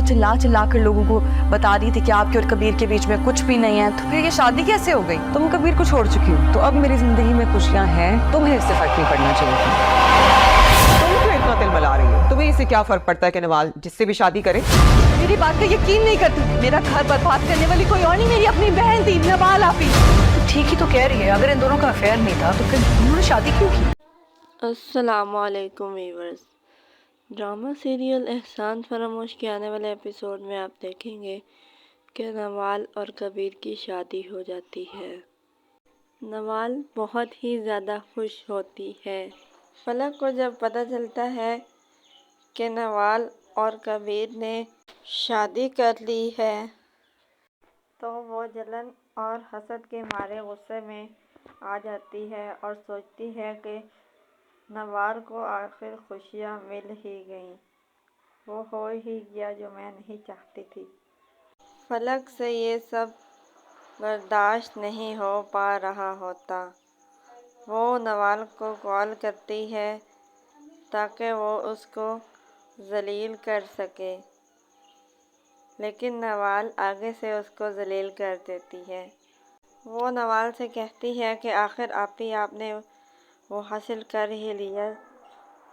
चिल्ला चिल्ला कर लोगों को बता रही थी कि आपके और कबीर के बीच में कुछ भी नहीं है, तो फिर ये शादी कैसे हो गई? तुम कबीर को छोड़ चुकी हो, तो अब मेरी जिंदगी में खुशियां हैं, तुम्हें इससे फर्क नहीं पड़ना चाहिए था। तुम क्यों इतना तिल मिला रही हो? तुम्हें इससे क्या फर्क पड़ता है कि नवाल जिससे भी शादी करे? मेरी बात का यकीन नहीं करती। मेरा घर बर्बाद करने वाली कोई और नहीं, मेरी अपनी बहन थी नवाल आपी। ठीक ही तो कह रही है, अगर इन दोनों का अफेयर नहीं था तो फिर उन्होंने शादी क्यों की? अस्सलामुअलैकुम व्यूअर्स। ड्रामा सीरियल एहसान फरामोश के आने वाले एपिसोड में आप देखेंगे कि नवाल और कबीर की शादी हो जाती है। नवाल बहुत ही ज़्यादा खुश होती है। फलक को जब पता चलता है कि नवाल और कबीर ने शादी कर ली है तो वो जलन और हसद के मारे गुस्से में आ जाती है और सोचती है कि नवाल को आखिर खुशियाँ मिल ही गईं। वो हो ही गया जो मैं नहीं चाहती थी। फलक से ये सब बर्दाश्त नहीं हो पा रहा होता। वो नवाल को कॉल करती है ताकि वो उसको जलील कर सके, लेकिन नवाल आगे से उसको जलील कर देती है। वो नवाल से कहती है कि आखिर आपने वो हासिल कर ही लिया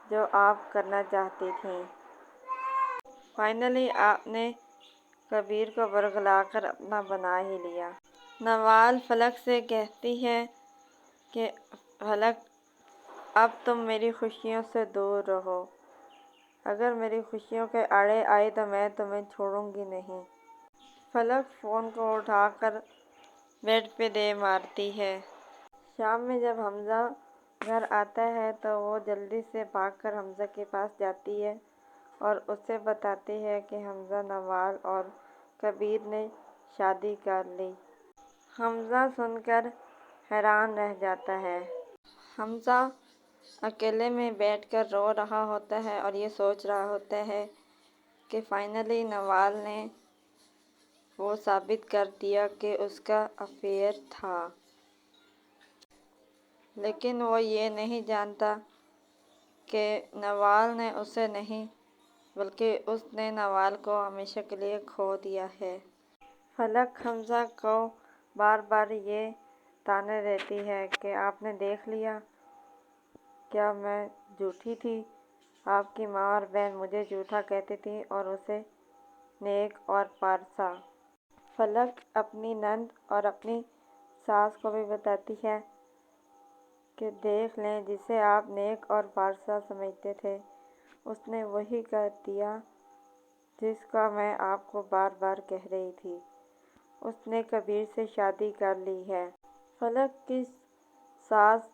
जो आप करना चाहती थी। फाइनली आपने कबीर को बरगलाकर अपना बना ही लिया। नवाल फलक से कहती है कि फलक, अब तुम मेरी खुशियों से दूर रहो। अगर मेरी खुशियों के आड़े आई तो मैं तुम्हें छोड़ूंगी नहीं। फलक फ़ोन को उठाकर बेड पे दे मारती है। शाम में जब हमज़ा घर आता है तो वो जल्दी से भागकर हमज़ा के पास जाती है और उसे बताती है कि हमज़ा, नवाल और कबीर ने शादी कर ली। हमज़ा सुनकर हैरान रह जाता है। हमज़ा अकेले में बैठकर रो रहा होता है और ये सोच रहा होता है कि फाइनली नवाल ने वो साबित कर दिया कि उसका अफेयर था। लेकिन वो ये नहीं जानता कि नवाल ने उसे नहीं बल्कि उसने नवाल को हमेशा के लिए खो दिया है। फलक हमज़ा को बार बार ये ताने देती है कि आपने देख लिया, क्या मैं झूठी थी? आपकी माँ और बहन मुझे झूठा कहती थी और उसे नेक और पारसा। फलक अपनी नंद और अपनी सास को भी बताती है कि देख लें, जिसे आप नेक और पारसा समझते थे उसने वही कर दिया जिसका मैं आपको बार बार कह रही थी। उसने कबीर से शादी कर ली है। फलक की सास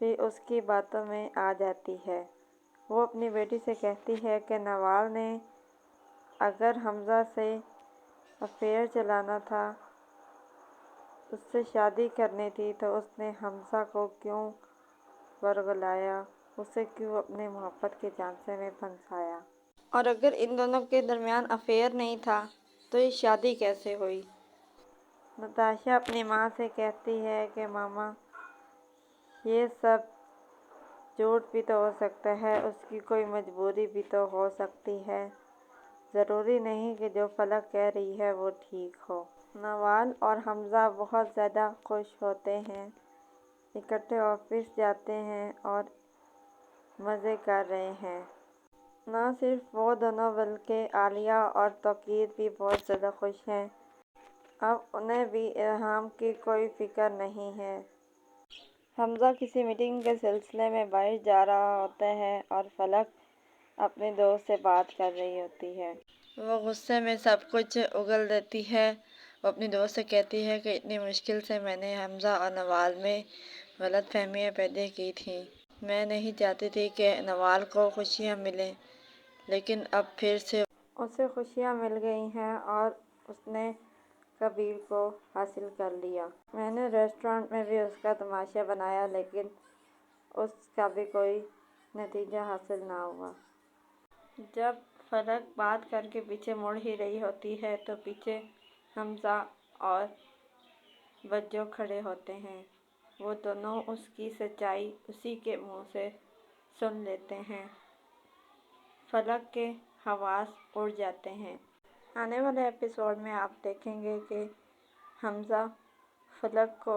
भी उसकी बातों में आ जाती है। वो अपनी बेटी से कहती है कि नवाल ने अगर हमज़ा से अफेयर चलाना था, उससे शादी करनी थी, तो उसने हमज़ा को क्यों बरगलाया, उसे क्यों अपने मोहब्बत के झांसे में फंसाया? और अगर इन दोनों के दरमियान अफेयर नहीं था तो ये शादी कैसे हुई? नताशा अपनी माँ से कहती है कि मामा, ये सब झूठ भी तो हो सकता है, उसकी कोई मजबूरी भी तो हो सकती है। ज़रूरी नहीं कि जो फलक कह रही है वो ठीक हो। नवाल और हमज़ा बहुत ज़्यादा खुश होते हैं, इकट्ठे ऑफिस जाते हैं और मज़े कर रहे हैं। ना सिर्फ वो दोनों बल्कि आलिया और तौकीर भी बहुत ज़्यादा खुश हैं। अब उन्हें भी इल्हाम की कोई फ़िक्र नहीं है। हमज़ा किसी मीटिंग के सिलसिले में बाहर जा रहा होता है और फलक अपने दोस्त से बात कर रही होती है। वो गुस्से में सब कुछ उगल देती है। वो अपनी दोस्त से कहती है कि इतनी मुश्किल से मैंने हमज़ा और नवाल में गलतफहमियाँ पैदा की थी। मैं नहीं चाहती थी कि नवाल को खुशियाँ मिलें, लेकिन अब फिर से उसे खुशियाँ मिल गई हैं और उसने कबीर को हासिल कर लिया। मैंने रेस्टोरेंट में भी उसका तमाशा बनाया, लेकिन उसका भी कोई नतीजा हासिल ना हुआ। जब फलक बात करके पीछे मुड़ ही रही होती है तो पीछे हमज़ा और बज्जो खड़े होते हैं। वो दोनों उसकी सच्चाई उसी के मुंह से सुन लेते हैं। फलक के हवास उड़ जाते हैं। आने वाले एपिसोड में आप देखेंगे कि हमज़ा फलक को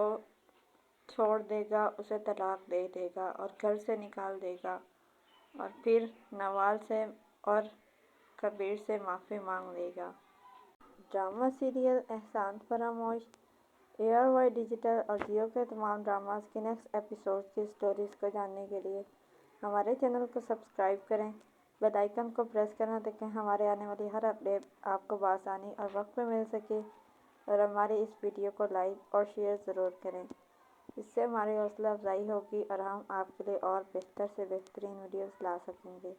छोड़ देगा, उसे तलाक दे देगा और घर से निकाल देगा और फिर नवाल से और कबीर से माफ़ी मांग लेगा। ड्रामा सीरियल एहसान फरामोश ARY डिजिटल और जियो के तमाम ड्रामास की नेक्स्ट एपिसोड की स्टोरीज़ को जानने के लिए हमारे चैनल को सब्सक्राइब करें, बेल आइकन को प्रेस करना ताकि हमारे आने वाली हर अपडेट आपको बआसानी और वक्त पे मिल सके और हमारी इस वीडियो को लाइक और शेयर ज़रूर करें। इससे हमारी हौसला अफजाई होगी और हम आपके लिए और बेहतर से बेहतरीन वीडियोस ला सकेंगे।